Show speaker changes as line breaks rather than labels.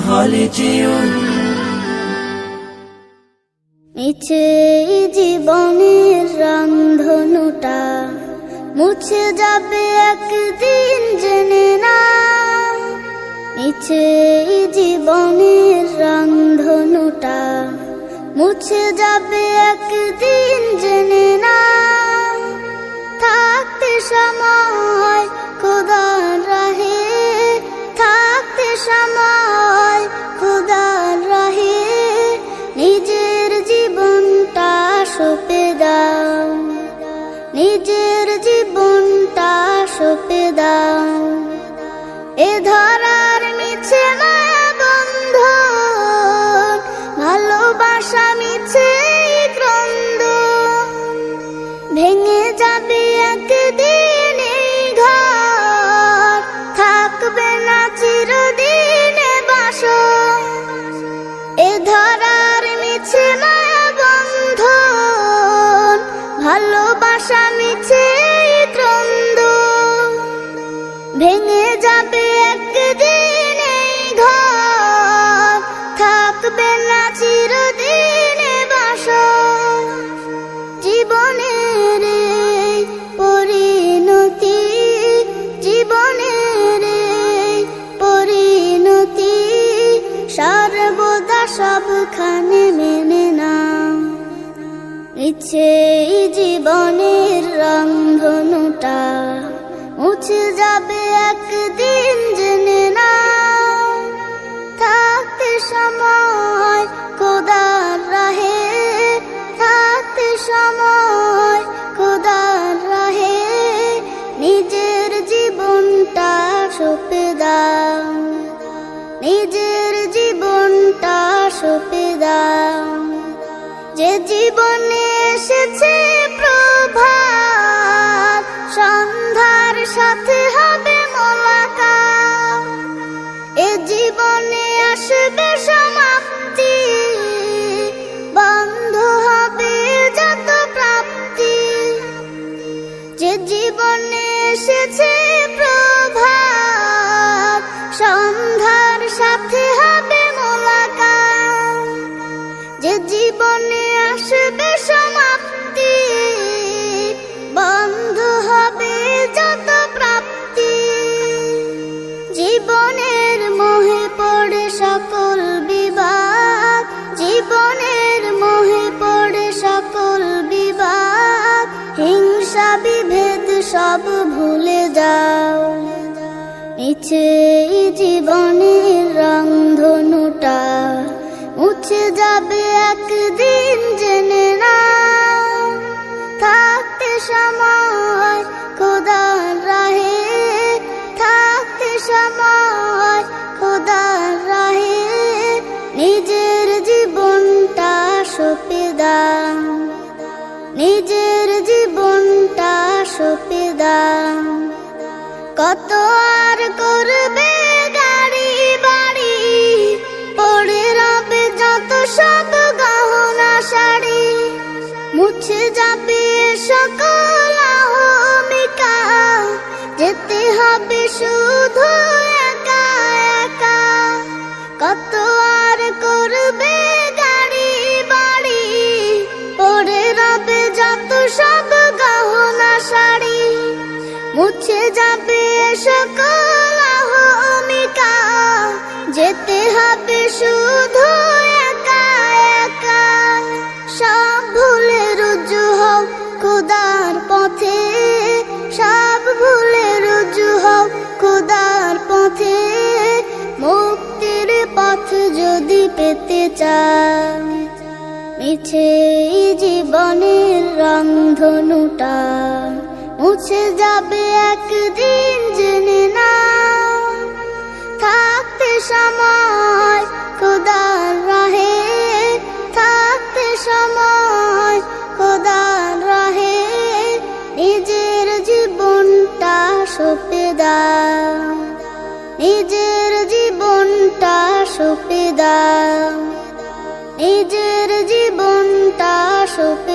হলে যেও।
মিছে জীবনের রংধনুটা মুছে যাবে একদিন জেনে না। মিছে জীবনের রংধনুটা মুছে যাবে একদিন জেনে না। থাকতে সময় খোদার রাহে, থাকতে সময় খোদার রাহে, নিজের জীবনটা সঁপে দাও, নিজের জীবনটা সঁপে দাও। এ ধরার মিছে মায়া বন্ধন, ভালোবাসা মিছে ক্রন্দন, ভেঙে যাবে একদিন এই ঘর, থাকবে না চিরদিনে বাসর। এ ধরার মিছে মায়া বন্ধন, ভালোবাসা মিছে ক্রন্দন, ভেঙে যাবে একদিন এই ঘর, থাকবে না চিরদিনে বাসর। জীবনের এই পরিণতি, জীবনের এই পরিণতি, সর্বদা সবখানে মেনে নাও। মিছে জীবনের রংধনুটা মুছে যাবে একদিন জেনে নাও। থাকতে সময় খোদার রাহে, থাকতে সময় খোদার রাহে, নিজের জীবনটা সঁপে দাও, নিজের জীবনটা সঁপে দাও। যে জীবনে এসেছে প্রভাত, সন্ধ্যার সাথে হবে মোলাকাত। এ জীবনে আসবে সমাপ্তি, বন্ধ হবে যত প্রাপ্তি। যে জীবনে এসেছে প্রভাত, সন্ধ্যার সাথে হবে মোলাকাত। যে জীবনে আসবে সমাপ্তি, বন্ধ হবে যত প্রাপ্তি। জীবনের মোহে পড়ে সকল বিবাদ, জীবনের মোহে পড়ে সকল বিবাদ, হিংসা বিভেদ সব ভুলে যাও। মিছে জীবনের রংধনুটা মুছে যাবে একদিন জেনে নাও। থাকতে সময় খোদার রাহে, থাকতে সময় খোদার রাহে, নিজের জীবনটা সঁপে দাও, নিজের জীবনটা সঁপে দাও। কত আর করবে গাড়ি বাড়ি, পড়ে রবে যত সব গহনা শাড়ি, মুছে যাবে সকল অহমিকা, যেতে হবে শুধু একা একা। কত আর করবে গাড়ি বাড়ি, পড়ে রবে যত সব গহনা শাড়ি, মুছে যাবে সকল অহমিকা, যেতে হবে শুধু একা একা। সব ভুলে রুজু হও খোদার পথে, সব ভুলে রুজু হও খোদার পথে, মুক্তির পথ যদি পেতে চাও। মিছে জীবনের রংধনুটা মুছে যাবে একদিন জেনে নাও। থাকতে সময় খোদার রাহে, থাকতে সময় খোদার রাহে, নিজের জীবনটা সঁপে দাও, নিজের জীবনটা সঁপে দাও, নিজের জীবনটা সঁপে